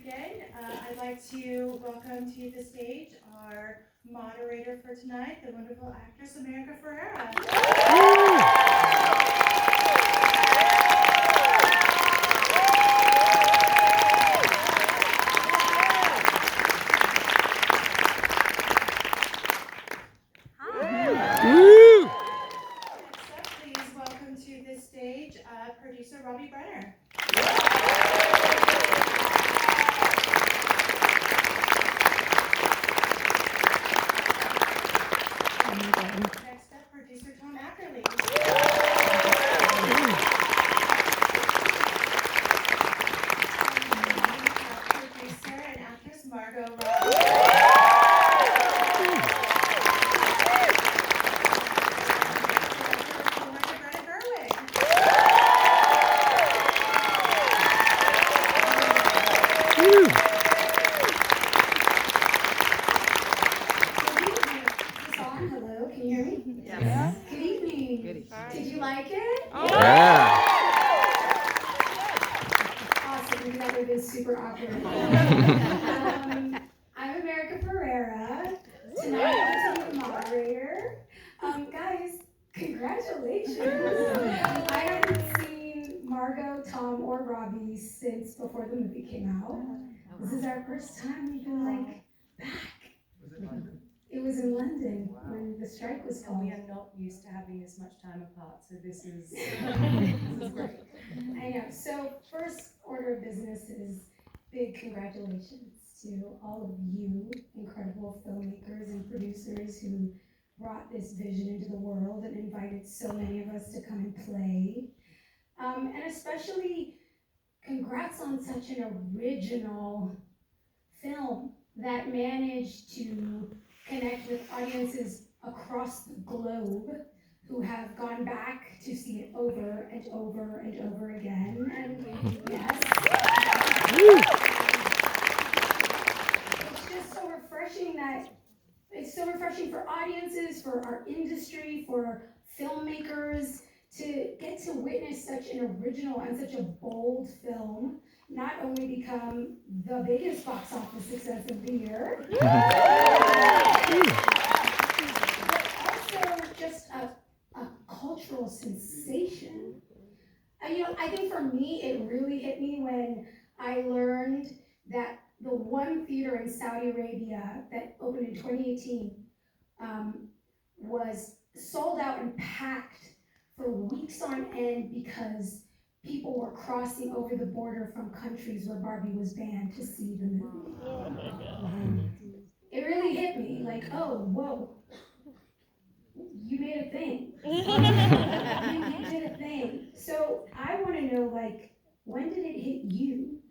begin, I'd like to welcome to the stage our moderator for tonight, the wonderful actress Margot Ferrera. Producer Brenner. Next up, producer Ackerley. Producer and actress Margot Robbie. Greta Gerwig. Hello, can you hear me? Yeah. Good evening. Did you like it? Yeah. Awesome. That would have been super awkward. I'm America Ferrera. Tonight I'm the moderator. Guys, congratulations. I haven't seen Margot, Tom, or Robbie since before the movie came out. This is our first time we've been back. It was in London when the strike was And called. we are not used to having this much time apart, so this is great. I know. So first order of business is big congratulations to all of you incredible filmmakers and producers who brought this vision into the world and invited so many of us to come and play. And especially congrats on such an original film that managed to connect with audiences across the globe who have gone back to see it over and over and over again. And yes, it's just so refreshing it's so refreshing for audiences, for our industry, for filmmakers to get to witness such an original and such a bold film not only become the biggest box office success of the year, but also just a cultural sensation. I think for me, it really hit me when I learned that the one theater in Saudi Arabia that opened in 2018 was sold out and packed for weeks on end because people were crossing over the border from countries where Barbie was banned to see the movie. Oh my God. It really hit me, oh, whoa, you made a thing. You did a thing. So I want to know, when did it hit you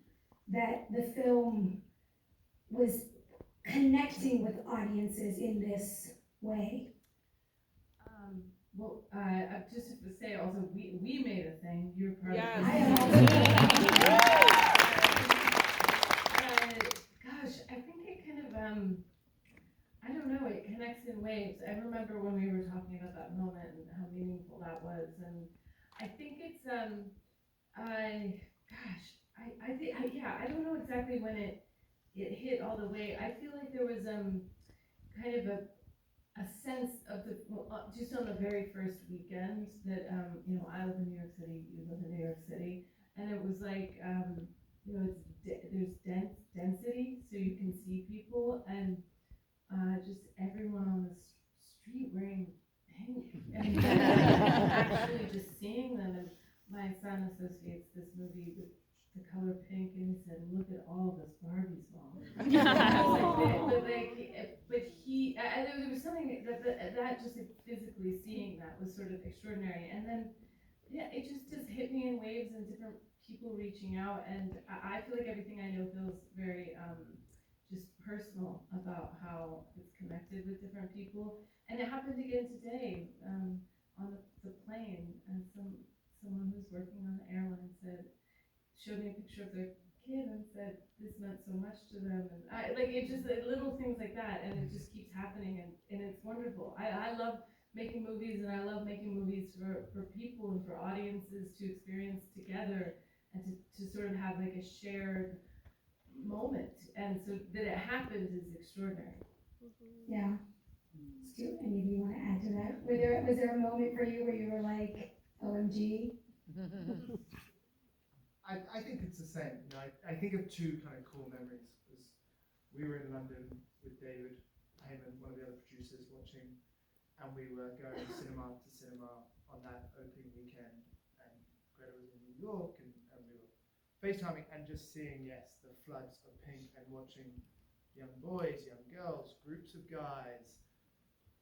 that the film was connecting with audiences in this way? Well, just to say also, we made a thing. You were part of it. Gosh, I think it kind of, I don't know, it connects in waves. I remember when we were talking about that moment and how meaningful that was. And I think it's, I don't know exactly when it hit all the way. I feel like there was, kind of a sense of just on the very first weekend that, I live in New York City, you live in New York City, and it was there's density, so you can see people, and just everyone on the street wearing pink, and actually just seeing them, and my son associates this movie with the color pink, and he said, "Look at all this Barbie's mom." There was something that just physically seeing that was sort of extraordinary, and then it just hit me in waves and different people reaching out, and I feel like everything I know feels very just personal about how it's connected with different people, and it happened again today on the plane, and someone who's working on the airline showed me a picture of their kid and said this meant so much to them, and it just little things like that, and it just keeps happening, and it's wonderful. I love making movies, and I love making movies for people and for audiences to experience together, and to sort of have a shared moment, and so that it happened is extraordinary. Yeah. Stu, any of you want to add to that? Was there a moment for you where you were like, OMG? I think it's the same. You know, I think of two kind of core memories. Was we were in London with David Heyman, one of the other producers, watching, and we were going cinema to cinema on that opening weekend, and Greta was in New York, and we were FaceTiming and just seeing, yes, the floods of pink, and watching young boys, young girls, groups of guys,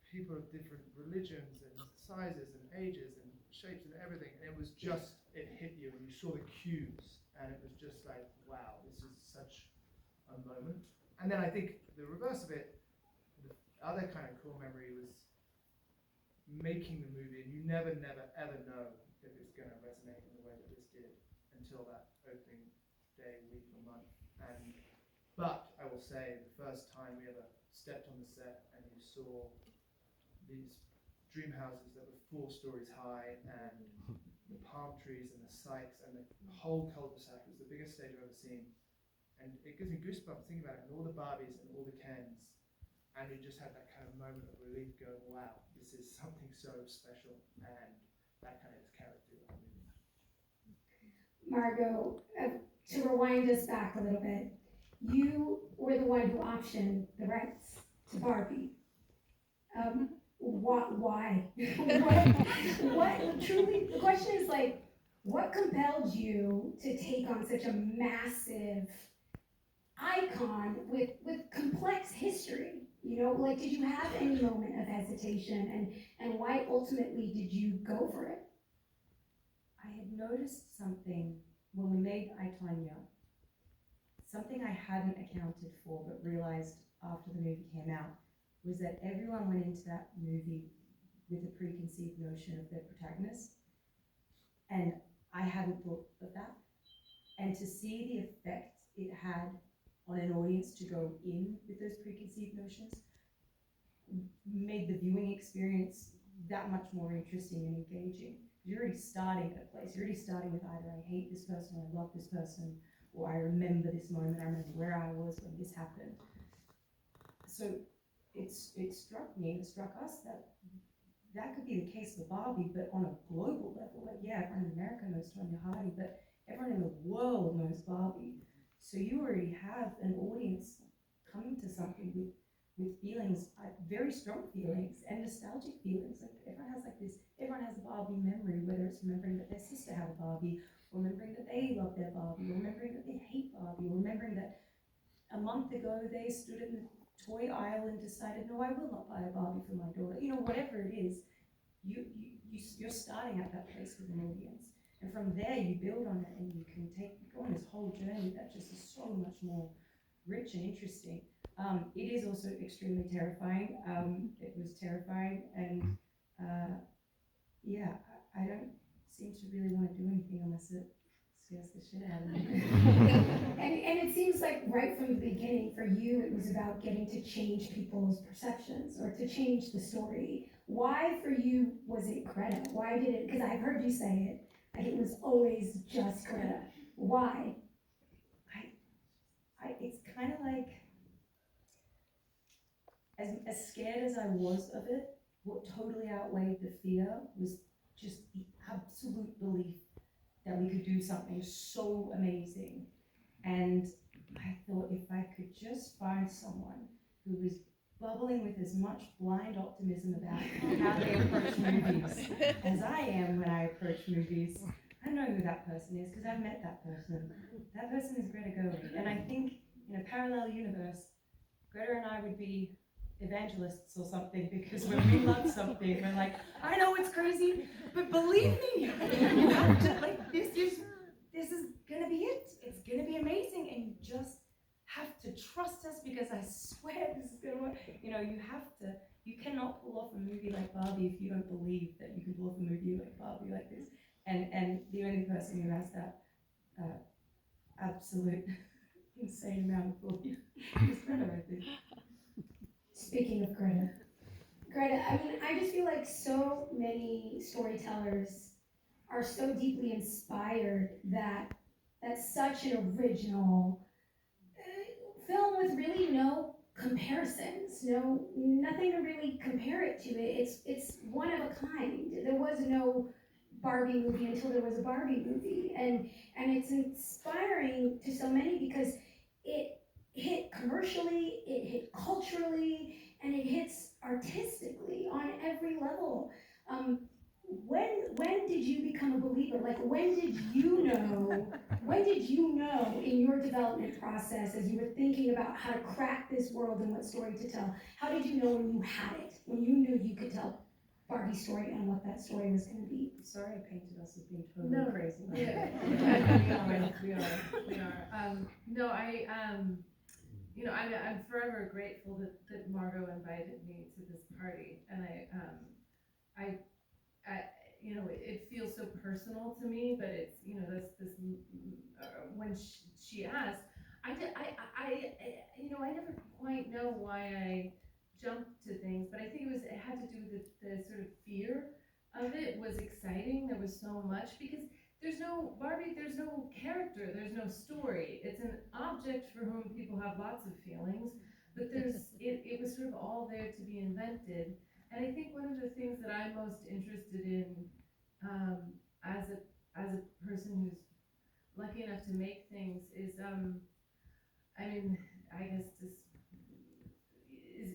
people of different religions and sizes and ages and shapes and everything, and it was just, it hit you, and you saw the cues, and it was just like, wow, this is such a moment. And then I think the reverse of it, the other kind of core memory was making the movie, and you never ever know if it's going to resonate in the way that this did until that opening day, week, or month. But I will say, the first time we ever stepped on the set and you saw these dream houses that were 4 stories high, and the palm trees and the Sykes and the whole cul-de-sac, it was the biggest stage I've ever seen. And it gives me goosebumps thinking about it, and all the Barbies and all the Kens, and you just had that kind of moment of relief going, wow, this is something so special, and that kind of is carried through the whole movie. Margot, to rewind us back a little bit, you were the one who optioned the rights to Barbie. Why? what truly, the question is like, what compelled you to take on such a massive icon with complex history? You know, like, did you have any moment of hesitation, and why ultimately did you go for it? I had noticed something when we made I, Tonya, something I hadn't accounted for but realized after the movie came out, was that everyone went into that movie with a preconceived notion of their protagonist, and I hadn't thought of that. And to see the effect it had on an audience to go in with those preconceived notions made the viewing experience that much more interesting and engaging. You're already starting at a place. You're already starting with either I hate this person, or I love this person, or I remember this moment, I remember where I was when this happened. So it struck me, it struck us that could be the case for Barbie, but on a global level. Like, yeah, everyone in America knows Tonya Hardy, but everyone in the world knows Barbie. So you already have an audience coming to something with feelings, very strong feelings and nostalgic feelings. Like, everyone has a Barbie memory, whether it's remembering that their sister had a Barbie, or remembering that they love their Barbie, or remembering that they hate Barbie, or remembering that a month ago they stood in the toy aisle and decided, no, I will not buy a Barbie for my daughter. You know, whatever it is, you're starting at that place with an audience. And from there you build on it, and you can go on this whole journey that just is so much more rich and interesting. It is also extremely terrifying. It was terrifying, and yeah, I don't seem to really want to do anything unless it scares the shit out of me. And it seems like right from the beginning, for you, it was about getting to change people's perceptions, or to change the story. Why for you was it Greta? Why did it, because I've heard you say it, like it was always just Greta. Why? It's kind of like, as scared as I was of it, what totally outweighed the fear was just the absolute belief that we could do something so amazing. And I thought, if I could just find someone who was bubbling with as much blind optimism about how they approach movies as I am when I approach movies. I know who that person is because I've met that person. That person is Greta Gerwig. And I think in a parallel universe, Greta and I would be evangelists or something, because when we love something, we're like, I know it's crazy, but believe me, you have to, like, this is gonna be it. It's gonna be amazing, and you just have to trust us, because I swear this is gonna work. You know, you cannot pull off a movie like Barbie if you don't believe that you can pull off a movie like Barbie like this. And the only person who has that absolute insane amount of belief is Brenner, I think. Speaking of Greta, I mean, I just feel like so many storytellers are so deeply inspired that such an original was really no comparisons, nothing to really compare it to. It's one of a kind. There was no Barbie movie until there was a Barbie movie, and it's inspiring to so many because it hit commercially, it hit culturally, and it hits artistically on every level. When did you become a believer? Like, when did you know? When did you know in your development process, as you were thinking about how to crack this world and what story to tell? How did you know when you had it? When you knew you could tell Barbie's story and what that story was going to be? Sorry I painted us as being totally No, crazy. Yeah, we are. No, I'm forever grateful that Margot invited me to this party, and it feels so personal to me, but it's, when she asked, I never quite know why I jumped to things, but I think it had to do with the sort of fear of it was exciting. There was so much, because there's no Barbie, there's no character, there's no story. It's an object for whom people have lots of feelings, but it was sort of all there to be invented. And I think one of the things that I'm most interested in, as a person who's lucky enough to make things, is I guess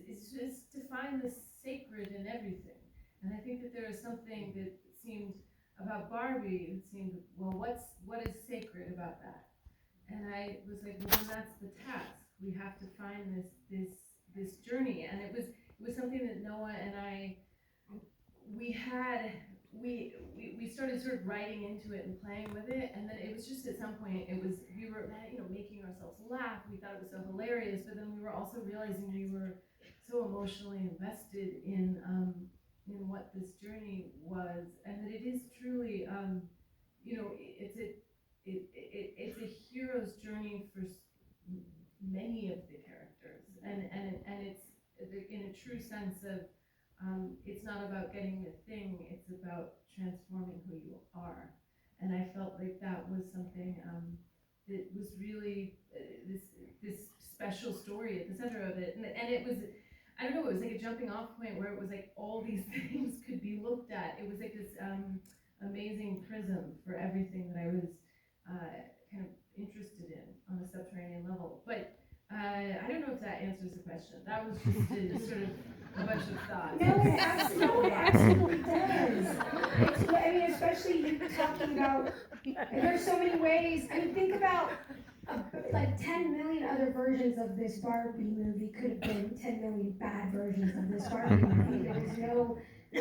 is just to find the sacred in everything. And I think that there is something that seemed about Barbie. It seemed, well, what is sacred about that? And I was like, well, then that's the task. We have to find this journey. And it was something that Noah and I, we started sort of writing into it and playing with it, and then it was just at some point we were making ourselves laugh. We thought it was so hilarious, but then we were also realizing we were so emotionally invested in what this journey was, and that it is truly it's a hero's journey for many of the characters, and it's in a true sense of it's not about getting the thing, it's about transforming who you are. And I felt like that was something that was really this special story at the center of it. And it was, I don't know, it was like a jumping off point where it was like all these things could be looked at. It was like this amazing prism for everything that I was kind of interested in on a subterranean level. But I don't know if that answers the question. That was just sort of a bunch of thoughts. No, it absolutely does. Especially you talking about, there's so many ways. Think about like 10 million other versions of this Barbie movie could have been 10 million bad versions of this Barbie movie. There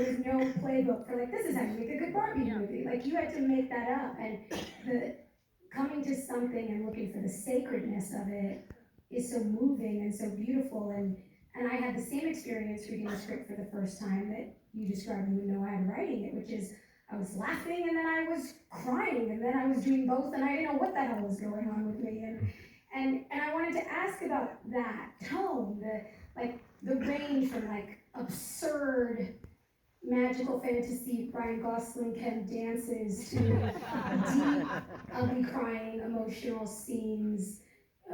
was no playbook for like, this is how you make a good Barbie movie. Like, you had to make that up, and the coming to something and looking for the sacredness of it is so moving and so beautiful. And I had the same experience reading the script for the first time that you described when Noah had writing it, which is I was laughing and then I was crying and then I was doing both and I didn't know what the hell was going on with me. And I wanted to ask about that tone, the range from like absurd magical fantasy Ryan Gosling can dances to deep, ugly crying, emotional scenes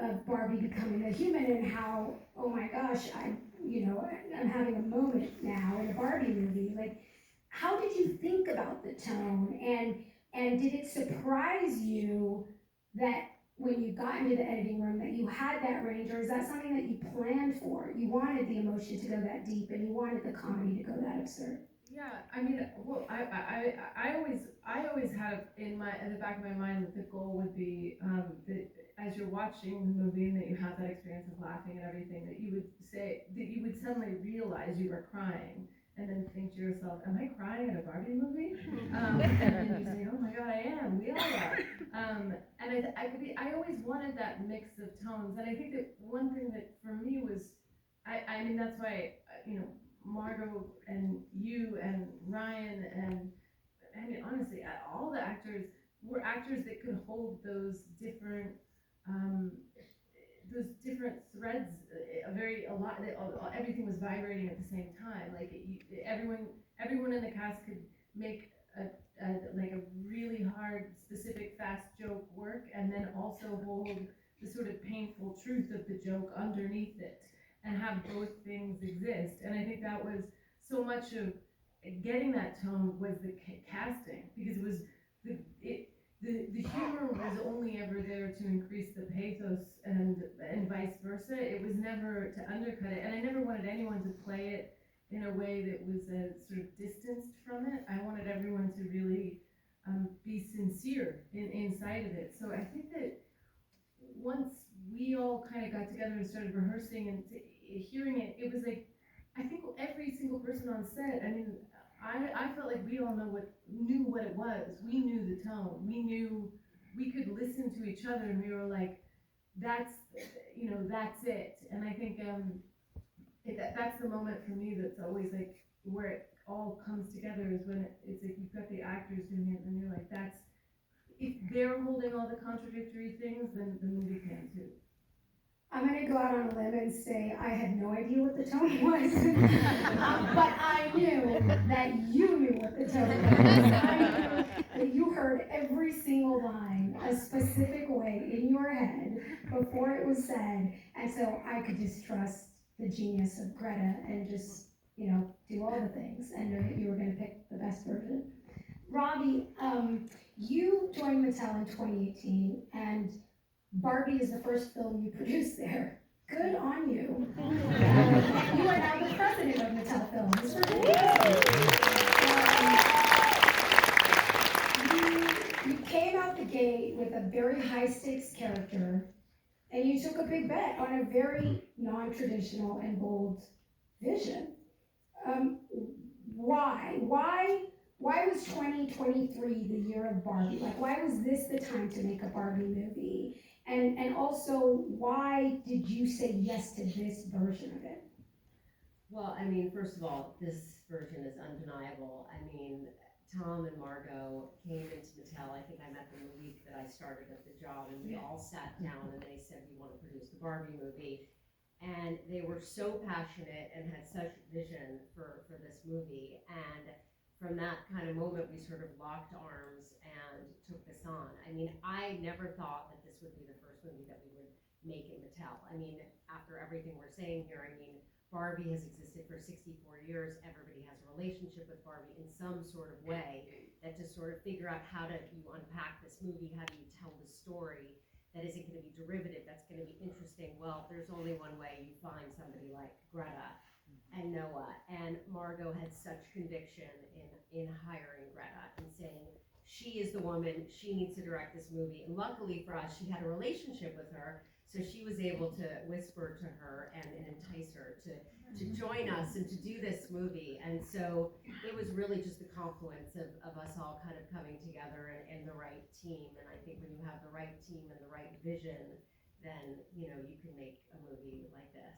of Barbie becoming a human, and how, oh my gosh, I'm having a moment now in a Barbie movie. Like, how did you think about the tone, and did it surprise you that when you got into the editing room that you had that range, or is that something that you planned for? You wanted the emotion to go that deep, and you wanted the comedy to go that absurd. Yeah, I always had in the back of my mind that the goal would be that as you're watching the movie and that you have that experience of laughing and everything, that you would suddenly realize you were crying, and then think to yourself, am I crying at a Barbie movie? And then you say, oh my God, I am, we all are. And I always wanted that mix of tones, and I think that one thing that for me was, that's why, Margot and you and Ryan and honestly, all the actors were actors that could hold those different threads. Everything was vibrating at the same time. Like everyone in the cast could make a really hard, specific, fast joke work, and then also hold the sort of painful truth of the joke underneath it, and have both things exist. And I think that was so much of getting that tone was the casting, because it was the humor was only ever there to increase the pathos and vice versa. It was never to undercut it, and I never wanted anyone to play it in a way that was sort of distanced from it. I wanted everyone to really be sincere inside of it. So I think that once we all kind of got together and started rehearsing and hearing it, it was like, I think every single person on set, I mean, I felt like we all knew what it was. We knew the tone. We knew we could listen to each other, and we were like, that's it. And I think that's the moment for me that's always like where it all comes together, is when it's like you've got the actors doing it, and you're like, if they're holding all the contradictory things, then the movie can too. I'm gonna go out on a limb and say I had no idea what the tone was, but I knew that you knew what the tone was. I knew that you heard every single line a specific way in your head before it was said, and so I could just trust the genius of Greta and just, do all the things and know that you were gonna pick the best version. Robbie, you joined Mattel in 2018, and Barbie is the first film you produced there. Good on you. You are now the president of Mattel Films. You came out the gate with a very high-stakes character, and you took a big bet on a very non-traditional and bold vision. Why was 2023 the year of Barbie? Like, why was this the time to make a Barbie movie? And also, why did you say yes to this version of it? Well, I mean, first of all, this version is undeniable. I mean, Tom and Margot came into Mattel. I think I met them the week that I started at the job, and we all sat down and they said, we want to produce the Barbie movie. And they were so passionate and had such vision for this movie. And from that kind of moment, we sort of locked arms and took this on. I mean, I never thought that this would be the first movie that we would make in Mattel. I mean, after everything we're saying here, I mean, Barbie has existed for 64 years. Everybody has a relationship with Barbie in some sort of way. That to sort of figure out how do you unpack this movie, how do you tell the story that isn't going to be derivative, that's going to be interesting. Well, there's only one way. You find somebody like Greta and Noah, and Margot had such conviction in hiring Greta and saying, she is the woman, she needs to direct this movie. And luckily for us, she had a relationship with her, so she was able to whisper to her and entice her to join us and to do this movie. And so it was really just the confluence of us all kind of coming together and the right team. And I think when you have the right team and the right vision, then, you can make a movie like this.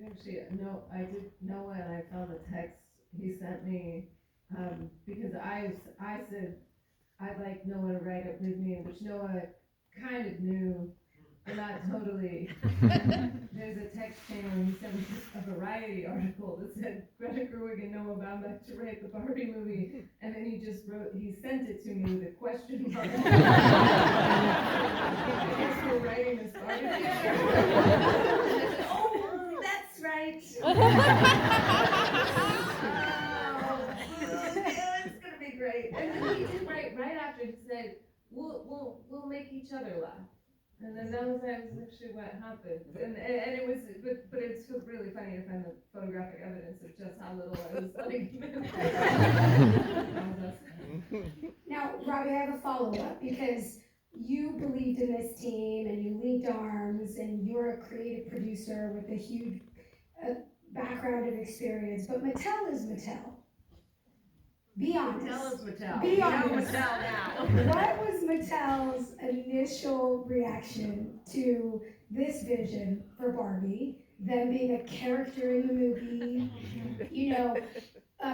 Actually, no, I did know, and I found the text he sent me, because I said I'd like Noah to write it with me, which Noah kind of knew, but not totally. There's a text chain where he sent me a Variety article that said Greta Gerwig and Noah Baumbach to write the Barbie movie, and then he sent it to me with a question mark. I guess we're writing this Barbie picture. Oh, that's right. It's gonna be great. And then he did right after, he said, we'll make each other laugh. And then that was actually what happened. And it was, but it's really funny to find the photographic evidence of just how little I was letting him in. Now, Robbie, I have a follow-up, because you believed in this team and you linked arms, and you're a creative producer with a huge background of experience, but Mattel is Mattel. Be honest. Mattel is Mattel. Be honest. Mattel now. What was Mattel's initial reaction to this vision for Barbie? Them being a character in the movie,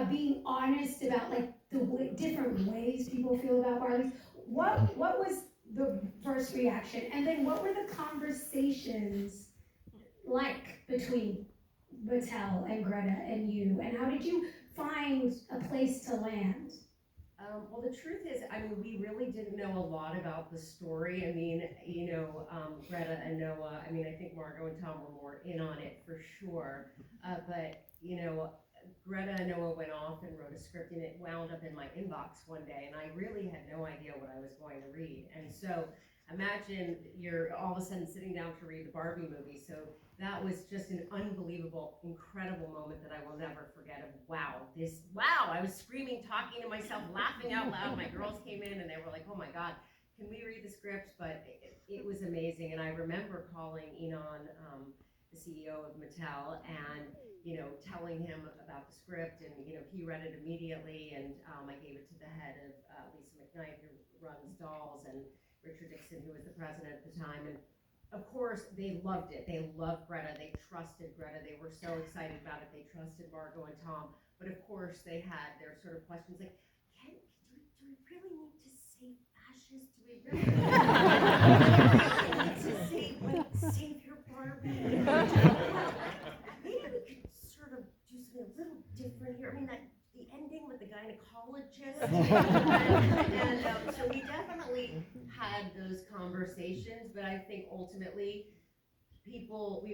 being honest about like the different ways people feel about Barbies. What was the first reaction, and then what were the conversations like between Mattel and Greta and you, and how did you find a place to land? Well, the truth is, I mean, we really didn't know a lot about the story. I mean, Greta and Noah, I mean, I think Margot and Tom were more in on it for sure. But, Greta and Noah went off and wrote a script, and it wound up in my inbox one day, and I really had no idea what I was going to read. And so imagine you're all of a sudden sitting down to read the Barbie movie. So that was just an unbelievable, incredible moment that I will never forget of, wow, I was screaming, talking to myself, laughing out loud. My girls came in and they were like, oh my God, can we read the script? But it was amazing. And I remember calling Enon, the CEO of Mattel, and telling him about the script, and he read it immediately, and I gave it to the head of Lisa McKnight, who runs Dolls, and Richard Dixon, who was the president at the time, and of course they loved it. They loved Greta. They trusted Greta. They were so excited about it. They trusted Margot and Tom, but of course they had their sort of questions like, do we really need to say fascist? Do we really need to say save your Barbie? Maybe we could sort of do something a little different here. I mean, the ending with the gynecologist. and so we definitely had those conversations, but I think ultimately we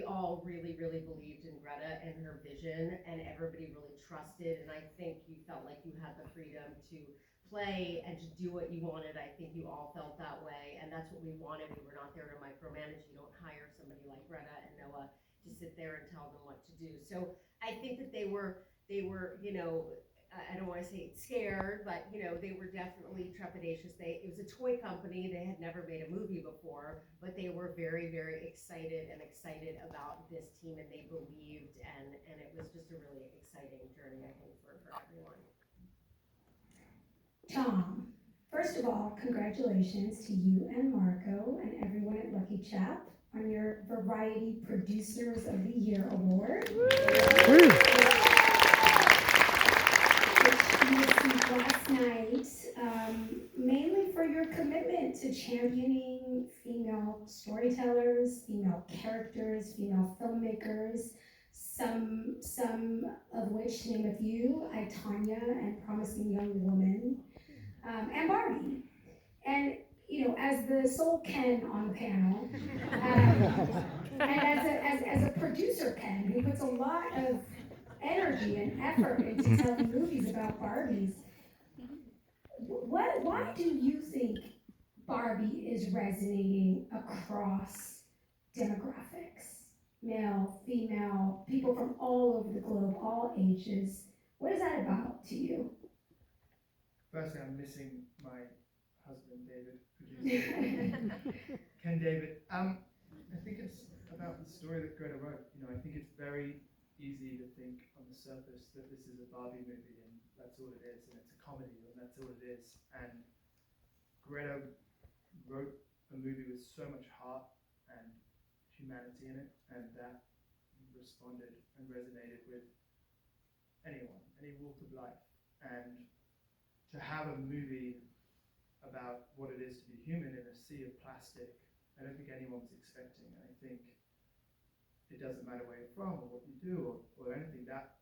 all really, really believed in Greta and her vision, and everybody really trusted, and I think you felt like you had the freedom to play and to do what you wanted. I think you all felt that way, and that's what we wanted. We were not there to micromanage. You don't hire somebody like Greta and Noah to sit there and tell them what to do. So I think that they were, I don't want to say scared, but they were definitely trepidatious. It was a toy company. They had never made a movie before, but they were very, very excited about this team, and they believed, and it was just a really exciting journey, I think, for everyone. Tom, first of all, congratulations to you and Margot and everyone at Lucky Chap on your Variety Producers of the Year Award. Which you received last night, mainly for your commitment to championing female storytellers, female characters, female filmmakers, some of which, to name a few, I, Tanya and Promising Young Woman, and Barbie. And as the sole Ken on the panel, and as a producer Ken who puts a lot of energy and effort into telling movies about Barbies, why do you think Barbie is resonating across demographics? Male, female, people from all over the globe, all ages. What is that about to you? Firstly, I'm missing my husband, David, producer. Ken David. I think it's about the story that Greta wrote. I think it's very easy to think on the surface that this is a Barbie movie and that's all it is, and it's a comedy and that's all it is. And Greta wrote a movie with so much heart and humanity in it, and that responded and resonated with anyone, any walk of life. And to have a movie about what it is to be human in a sea of plastic, I don't think anyone's expecting. And I think it doesn't matter where you're from or what you do or anything, that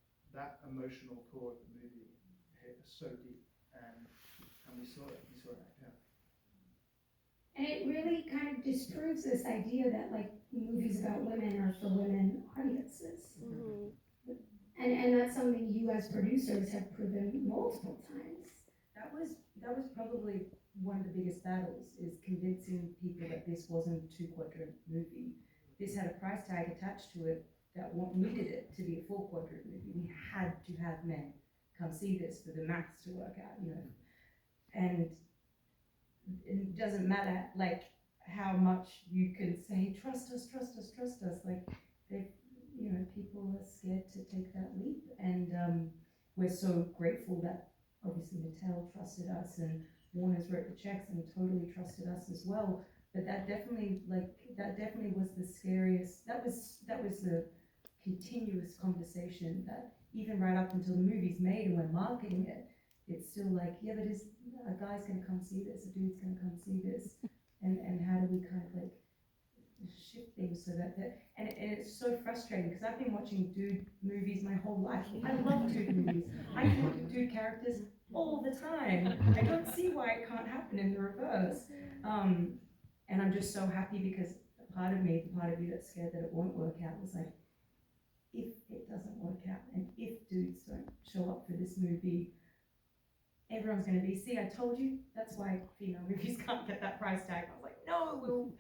emotional core of the movie hit us so deep, and we saw it act out. And it really kind of disproves this idea that movies about women are for women audiences. Mm-hmm. And that's something you as producers have proven multiple times. That was probably one of the biggest battles, is convincing people that this wasn't a 2-quadrant movie. This had a price tag attached to it that needed it to be a 4-quadrant movie. We had to have men come see this for the maths to work out, And it doesn't matter how much you can say, trust us. People are scared to take that leap, and we're so grateful that obviously Mattel trusted us, and Warner's wrote the checks and totally trusted us as well. But that definitely was the scariest. That was the continuous conversation that even right up until the movie's made and we're marketing it, it's still but a guy's gonna come see this, a dude's gonna come see this, and how do we kind of shift things so that and it's so frustrating, because I've been watching dude movies my whole life. I love dude movies. I think dude characters all the time. I don't see why it can't happen in the reverse. And I'm just so happy because the part of me that's scared that it won't work out was like, if it doesn't work out and if dudes don't show up for this movie, everyone's going to be, see, I told you, that's why female movies can't get that price tag. I was like, no,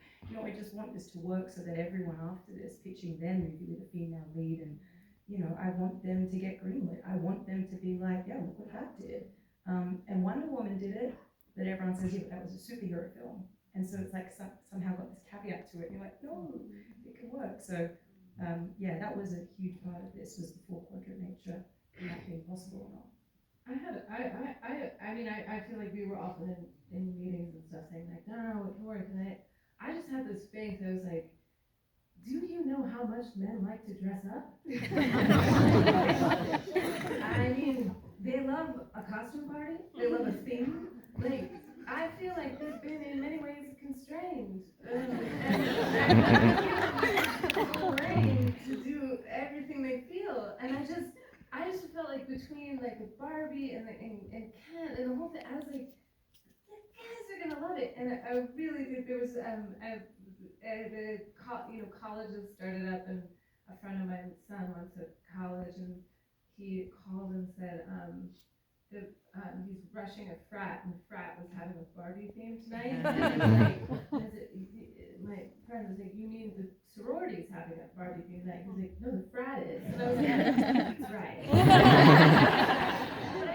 I just want this to work so that everyone after this pitching their movie with a female lead, and I want them to get greenlit. I want them to be like, yeah, look what that did. And Wonder Woman did it, but everyone says, yeah, but that was a superhero film. And so it's like somehow got this caveat to it. And you're like, no, it can work. So yeah, that was a huge part of this, was the 4-quadrant nature and that being possible or not. I feel like we were often in meetings and stuff saying like, no, it can work. And I just had this faith. I was like, do you know how much men like to dress up? I mean, they love a costume party. They love a theme. Like, I feel like they've been in many ways constrained and to do everything they feel. And I just felt like between like the Barbie and Ken and the whole thing, I was like, the guys are gonna love it. And I really think there was the colleges started up, and a friend of my son went to college, and he called and said he's rushing a frat, and the frat was having a Barbie theme tonight. And my friend was like, you mean the sorority's having a Barbie theme tonight? He was like, no, the frat is. And I was like, that's right. But I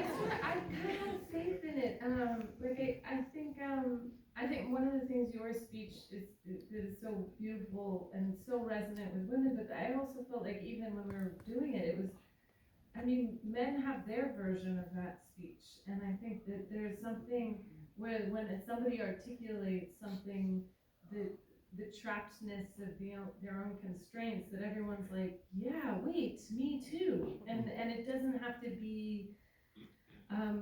kind of have faith in it. I think one of the things your speech is so beautiful and so resonant with women, but I also felt like even when we were doing it, men have their version of that speech, and I think that there's something where when somebody articulates something, the trappedness of their own constraints, that everyone's like, yeah, wait, me too, and it doesn't have to be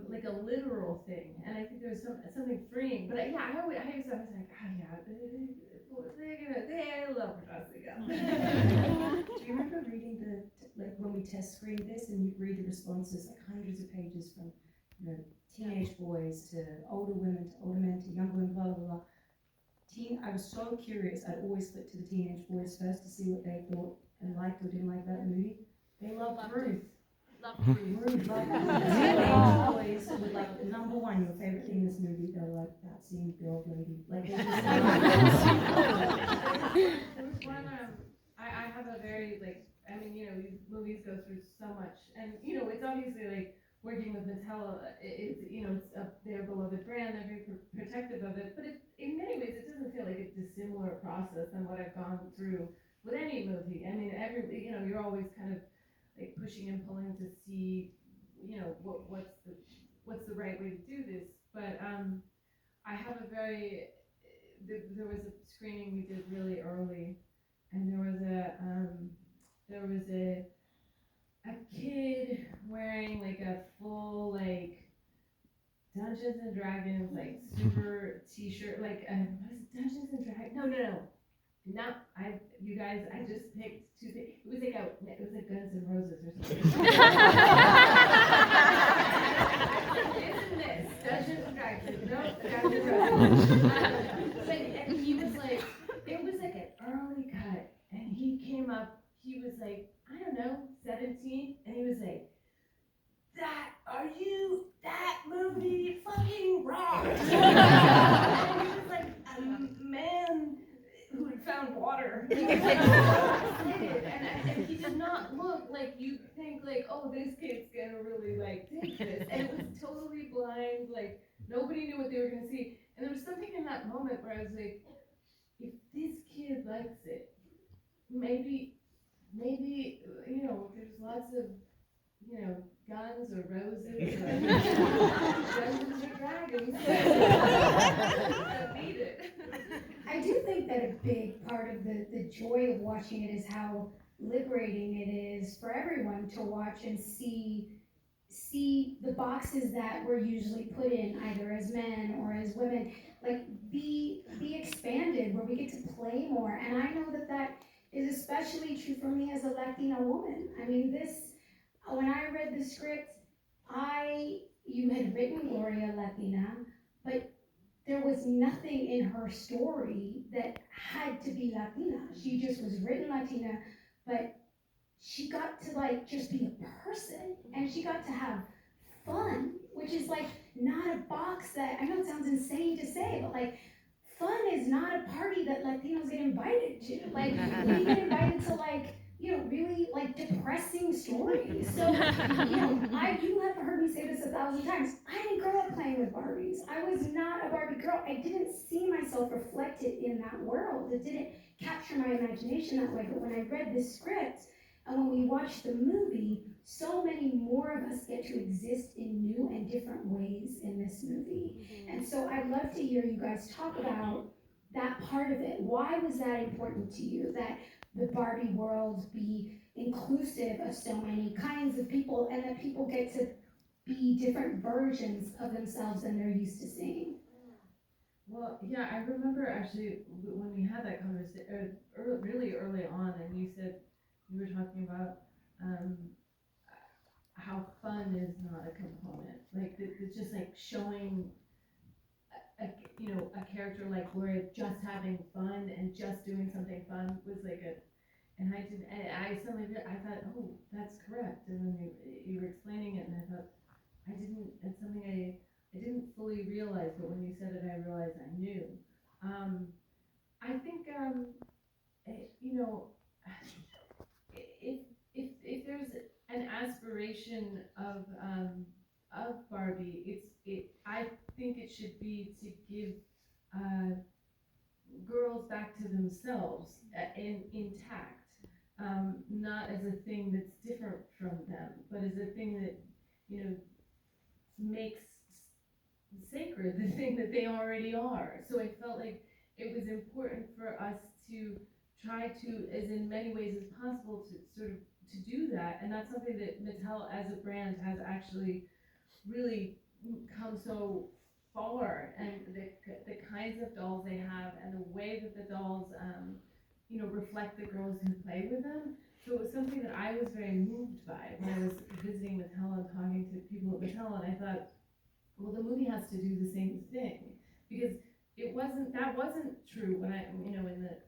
like a literal thing, and I think there's something freeing. But I was like, they love dressing up. Do you remember reading when we test screened this, and you'd read the responses, like hundreds of pages from teenage boys to older women to older men to younger women, blah blah blah. I was so curious. I'd always flip to the teenage boys first to see what they thought and liked or didn't like that movie. They loved Ruth. Ruth loved Teenage boys would like the number one, your favorite thing in this movie. They're like, that scene, the old lady. Like they just There was one, I have a very, these movies go through so much, and, it's obviously, like, working with Mattel, it's their beloved brand, they're very protective of it, but in many ways, it doesn't feel like a dissimilar process than what I've gone through with any movie. I mean, you're always kind of, like, pushing and pulling to see, what's the right way to do this, but, I have there was a screening we did really early, and there was a kid wearing like a full like Dungeons and Dragons like super t-shirt, like what is it, Dungeons and Dragons? No. Not you guys. I just picked two things. It was like Guns N' Roses or something. Isn't this Dungeons and Dragons? No, Guns N' Roses. And he was like, it was like an early cut, and he came up. He was like, I don't know, 17, and he was like, that movie fucking rocks. And he was like a man who had found water. He was like so excited, and he did not look like you think like, oh, this kid's gonna really like take this, and it was totally blind, like nobody knew what they were gonna see, and there was something in that moment where I was like, if this kid likes it, maybe, there's lots of, guns or roses or Dungeons or Dragons that need it. I do think that a big part of the joy of watching it is how liberating it is for everyone to watch and see the boxes that we're usually put in, either as men or as women, like be expanded, where we get to play more. And I know that is especially true for me as a Latina woman. I mean, when I read the script, you had written Gloria Latina, but there was nothing in her story that had to be Latina. She just was written Latina, but she got to like just be a person, and she got to have fun, which is like not a box that, I know it sounds insane to say, but like fun is not a party that Latinos get invited to. Like we get invited to like, you know, really like depressing stories. So, you know, you have heard me say this 1,000 times. I didn't grow up playing with Barbies. I was not a Barbie girl. I didn't see myself reflected in that world. It didn't capture my imagination that way. But when I read the script and when we watched the movie, so many more of us get to exist in new and different ways in this movie. And so I'd love to hear you guys talk about that part of it. Why was that important to you, that the Barbie world be inclusive of so many kinds of people, and that people get to be different versions of themselves than they're used to seeing? Well, yeah, I remember actually when we had that conversation really early on, and you said you were talking about how fun is not a component. Like it's just like showing a character like Gloria just having fun and just doing something fun was like I suddenly I thought, oh, that's correct. And then you were explaining it, and I thought, it's something I didn't fully realize, but when you said it, I realized I knew. I think, if there's an aspiration of Barbie, I think it should be to give girls back to themselves intact. Not as a thing that's different from them, but as a thing that, makes sacred the thing that they already are. So I felt like it was important for us to try to, as in many ways as possible, to sort of to do that. And that's something that Mattel as a brand has actually really come so far, and the kinds of dolls they have and the way that the dolls reflect the girls who play with them. So it was something that I was very moved by when I was visiting Mattel and talking to people at Mattel, and I thought, well, the movie has to do the same thing, because that wasn't true when I, in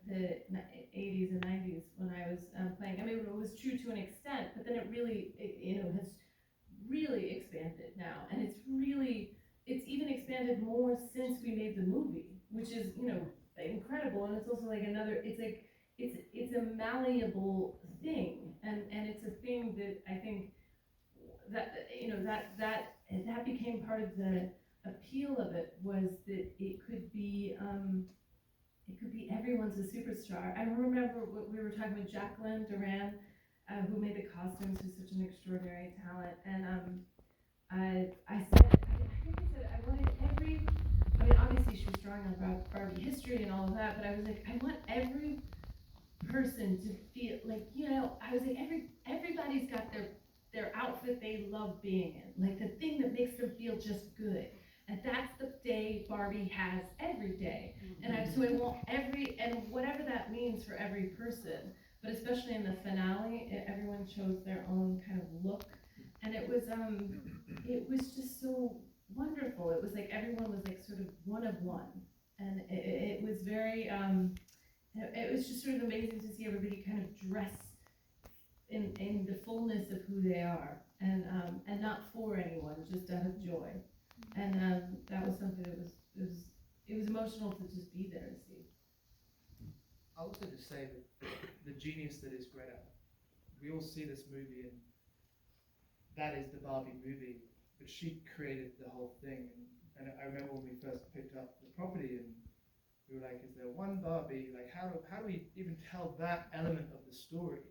the 80s and 90s when I was playing. I mean, it was true to an extent, but then it really, has really expanded now, and it's even expanded more since we made the movie, which is, incredible. And it's also like it's a malleable thing, and it's a thing that I think that became part of the appeal of it, was that it could be everyone's a superstar. I remember we were talking with Jacqueline Duran, who made the costumes, who's such an extraordinary talent, and I wanted obviously she was drawing on Barbie history and all of that, but I was like, I want every person to feel like, I was like, everybody's got their outfit they love being in, like the thing that makes them feel just good. And that's the day Barbie has every day. And so I want and whatever that means for every person, but especially in the finale, everyone chose their own kind of look. And it was just so wonderful. It was like everyone was like sort of one of one. And it was very, it was just sort of amazing to see everybody kind of dress in the fullness of who they are, and not for anyone, just out of joy. And that was something that was emotional to just be there and see. I'll also just say that the genius that is Greta, we all see this movie and that is the Barbie movie, but she created the whole thing. And I remember when we first picked up the property and we were like, is there one Barbie? Like, how do we even tell that element of the story?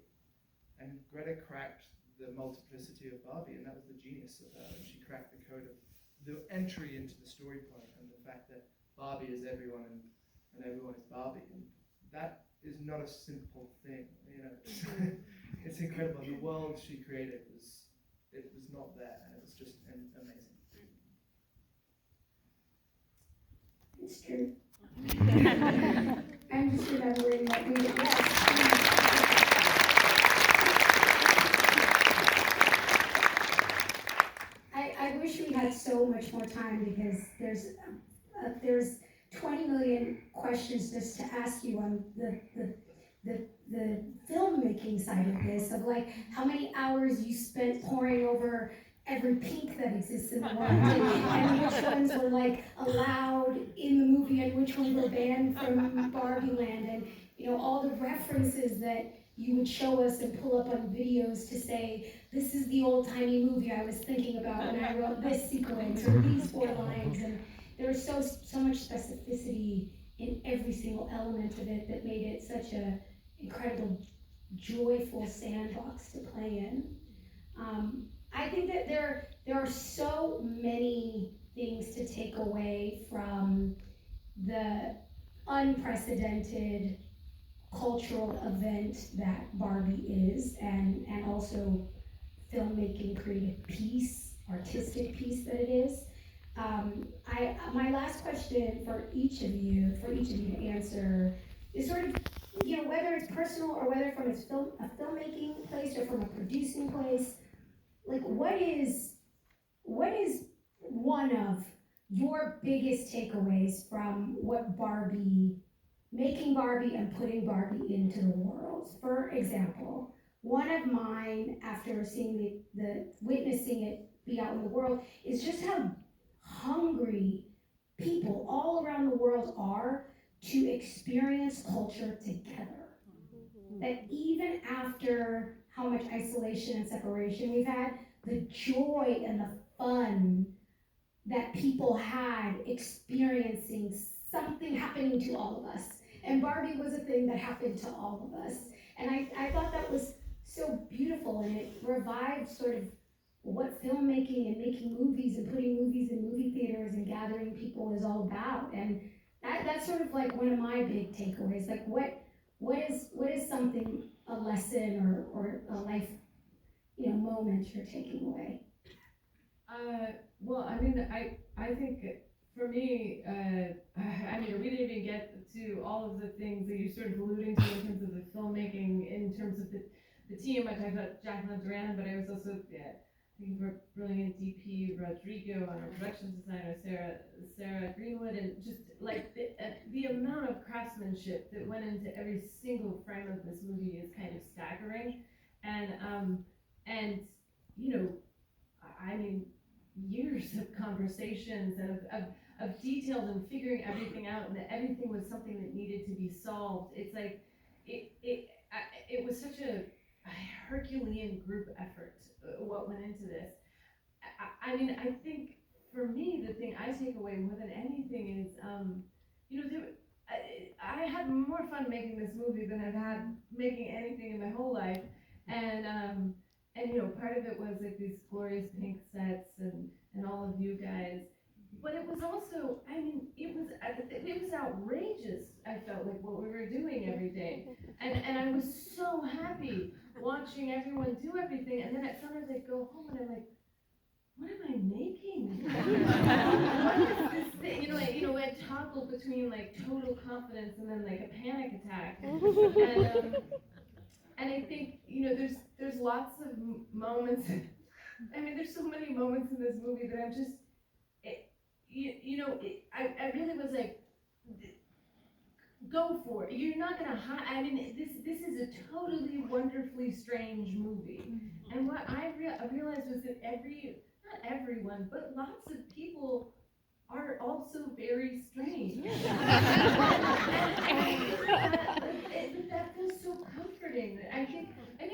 And Greta cracked the multiplicity of Barbie, and that was the genius of her. She cracked the code of the entry into the story point, and the fact that Barbie is everyone and everyone is Barbie. And that is not a simple thing, It's incredible. The world she created was not there, and it was just amazing. It's true. I'm just remembering what we I wish we had so time because there's 20 million questions just to ask you on the filmmaking side of this, of like how many hours you spent poring over every pink that exists in the world, and which ones were like allowed in the movie and which ones were banned from Barbie Land, and all the references that you would show us and pull up on videos to say, this is the old-timey movie I was thinking about when I wrote this sequence or these 4 lines, and there was so much specificity in every single element of it that made it such a incredible, joyful sandbox to play in. I think that there are so many things to take away from the unprecedented cultural event that Barbie is, and also filmmaking, creative piece, artistic piece that it is. My last question for each of you to answer is sort of, whether it's personal or whether from a filmmaking place or from a producing place, like what is one of your biggest takeaways from what making Barbie and putting Barbie into the world? For example, one of mine, after seeing witnessing it be out in the world, is just how hungry people all around the world are to experience culture together. That even after how much isolation and separation we've had, the joy and the fun that people had experiencing something happening to all of us. And Barbie was a thing that happened to all of us. And I thought that was so beautiful, and it revived sort of what filmmaking and making movies and putting movies in movie theaters and gathering people is all about. And that's sort of like one of my big takeaways. Like what is something, a lesson or a life moment you're taking away? Well, I mean, I think for me, I mean, we didn't even get to all of the things that you're sort of alluding to in terms of the filmmaking, in terms of the team. I talked about Jacqueline Duran, but I was also thinking of our brilliant DP Rodrigo, and our production designer Sarah Greenwood, and just like the amount of craftsmanship that went into every single frame of this movie is kind of staggering, and I mean, years of conversations and of details and figuring everything out, and that everything was something that needed to be solved. It's like it was such a Herculean group effort what went into this. I mean, I think for me the thing I take away more than anything is I had more fun making this movie than I've had making anything in my whole life, and part of it was like these glorious pink sets and all of you guys, but it was also, I mean, it was outrageous. I felt like what we were doing every day, and I was so happy watching everyone do everything, and then sometimes I go home and I'm like, what am I making? What is this thing? It toggled between like total confidence and then like a panic attack, and I think there's lots of moments. I mean, there's so many moments in this movie that I'm just, I really was like, go for it. You're not gonna hide. I mean, this is a totally wonderfully strange movie. And what I realized was that not everyone, but lots of people are also very strange. And that feels so comforting. I think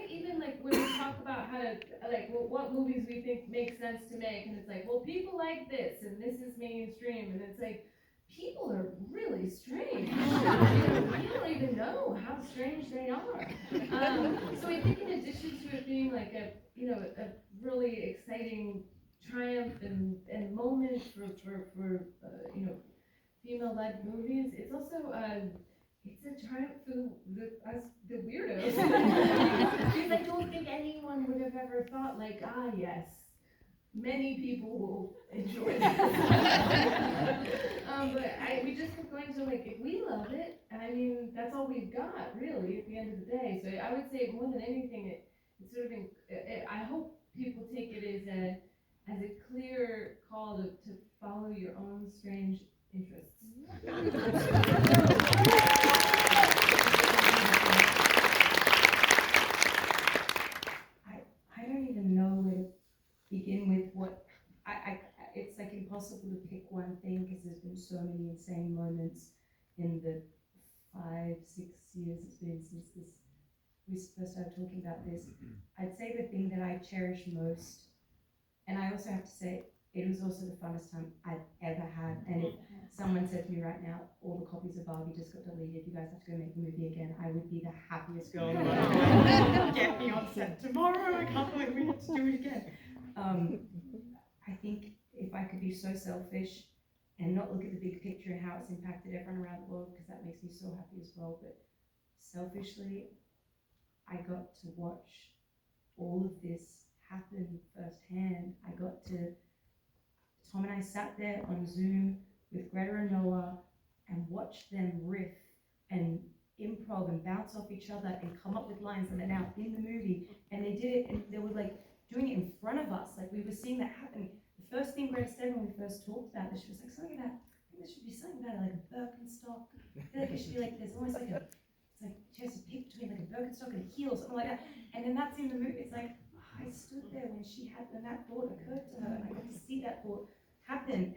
even like when we talk about how to, like, what movies we think make sense to make, and it's like, well, people like this, and this is mainstream, and it's like, people are really strange. We don't even know how strange they are. So I think in addition to it being like a really exciting triumph and moment for female-led movies, it's also it's a triumph for us, the weirdos. Because I don't think anyone would have ever thought like, yes, many people will enjoy this. But we just kept going to like, if we love it, I mean, that's all we've got, really, at the end of the day. So I would say more than anything, it's sort of, I hope people take it as a clear call to follow your own strange interests. I don't even know where to begin with what, it's like impossible to pick one thing because there's been so many insane moments in the 5-6 years it's been since we first started talking about this. I'd say the thing that I cherish most, and I also have to say, it was also the funnest time I've ever had. And if someone said to me right now, all the copies of Barbie just got deleted, you guys have to go make the movie again, I would be the happiest girl in the world. Get me on set tomorrow, I can't believe we have to do it again. I think if I could be so selfish and not look at the big picture and how it's impacted everyone around the world, because that makes me so happy as well, but selfishly, I got to watch all of this happen firsthand. Tom and I sat there on Zoom with Greta and Noah and watched them riff and improv and bounce off each other and come up with lines that are now in the movie. And they did it, and they were like doing it in front of us, like we were seeing that happen. The first thing Greta said when we first talked about this, she was like, something about, I think there should be something about like a Birkenstock. I feel like it should be like, there's almost like it's like she has to pick between like a Birkenstock and a heel or something like that. And then that's in the movie. It's like, I stood there when that thought occurred to her, and I got to see that thought happen.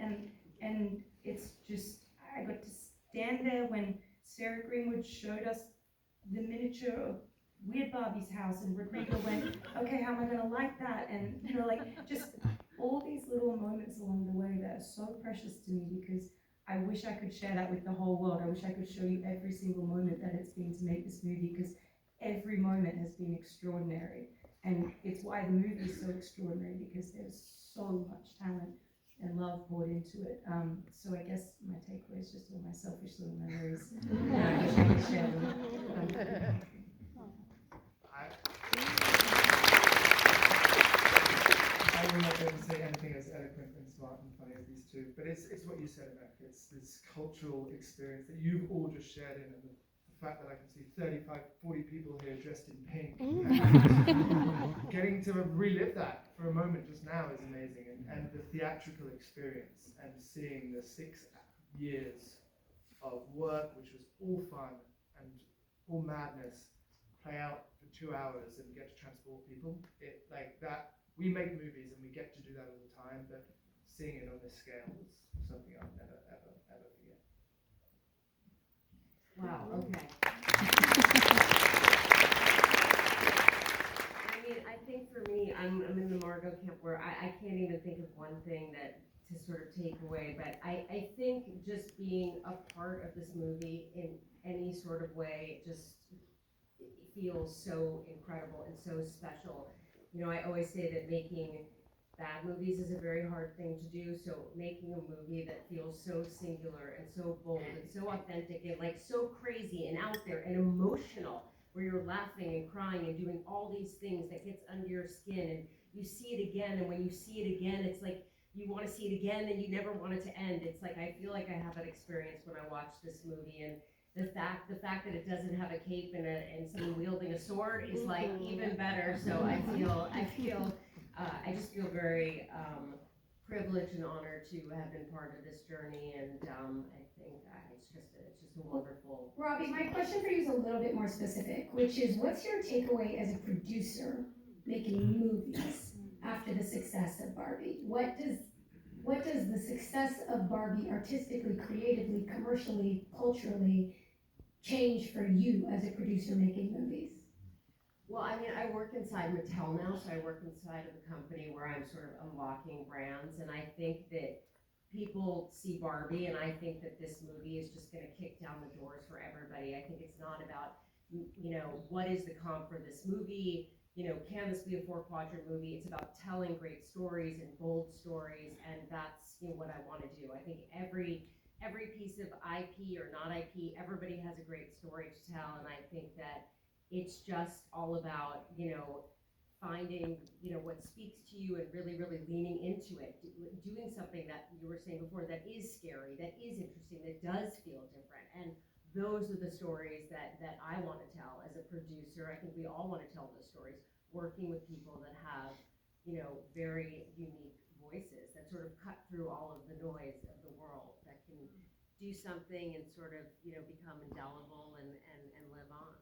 And it's just, I got to stand there when Sarah Greenwood showed us the miniature of Weird Barbie's house, and Rodrigo went, okay, how am I gonna like that? And you know, like just all these little moments along the way that are so precious to me, because I wish I could share that with the whole world. I wish I could show you every single moment that it's been to make this movie, because every moment has been extraordinary. And it's why the movie is so extraordinary, because there's so much talent and love poured into it. So I guess my takeaway is just all my selfish little memories. I wish I could share them. I will not be able to say anything as eloquent and smart and funny as these two, but it's what you said, America. It's this cultural experience that you've all just shared in, and the fact that I can see 35, 40 people here dressed in pink. Getting to relive that for a moment just now is amazing, and the theatrical experience and seeing the 6 years of work, which was all fun and all madness, play out for 2 hours and get to transport people. It like that. We make movies and we get to do that all the time, but seeing it on this scale is something I'll never, ever, ever forget. Wow, okay. I mean, I think for me, I'm in the Margot camp where I can't even think of one thing that to sort of take away, but I think just being a part of this movie in any sort of way just feels so incredible and so special. You know, I always say that making bad movies is a very hard thing to do, so making a movie that feels so singular and so bold and so authentic and like so crazy and out there and emotional, where you're laughing and crying and doing all these things that gets under your skin, and you see it again, and when you see it again, it's like you want to see it again and you never want it to end. It's like I feel like I have that experience when I watch this movie, and the fact that it doesn't have a cape and someone wielding a sword is like even better. So I just feel very privileged and honored to have been part of this journey, and I think it's just a wonderful. Robbie, my question for you is a little bit more specific, which is, what's your takeaway as a producer making movies after the success of Barbie? What does the success of Barbie artistically, creatively, commercially, culturally change for you as a producer making movies? Well, I mean, I work inside Mattel now, so I work inside of a company where I'm sort of unlocking brands, and I think that people see Barbie, and I think that this movie is just going to kick down the doors for everybody. I think it's not about, you know, what is the comp for this movie, you know, can this be a 4-quadrant movie? It's about telling great stories and bold stories, and that's, you know, what I want to do. I think every piece of IP or not IP, everybody has a great story to tell, and I think that it's just all about, you know, finding, you know, what speaks to you and really, really leaning into it, doing something that you were saying before that is scary, that is interesting, that does feel different. And those are the stories that I want to tell as a producer. I think we all want to tell those stories, working with people that have, you know, very unique voices that that sort of cut through all of the noise of the world, that can do something and sort of, become indelible and live on.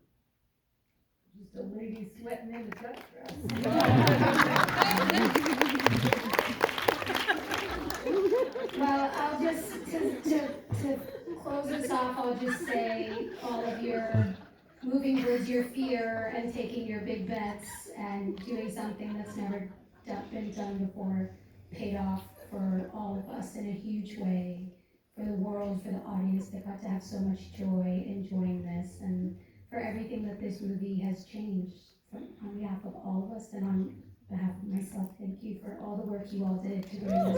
Just a lady sweating in a duck dress. Well, I'll just, to close us off, I'll just say all of your moving towards your fear and taking your big bets and doing something that's never been done before paid off for all of us in a huge way, for the world, for the audience that got to have so much joy enjoying this, and for everything that this movie has changed on behalf of all of us and on behalf of myself. Thank you for all the work you all did to bring this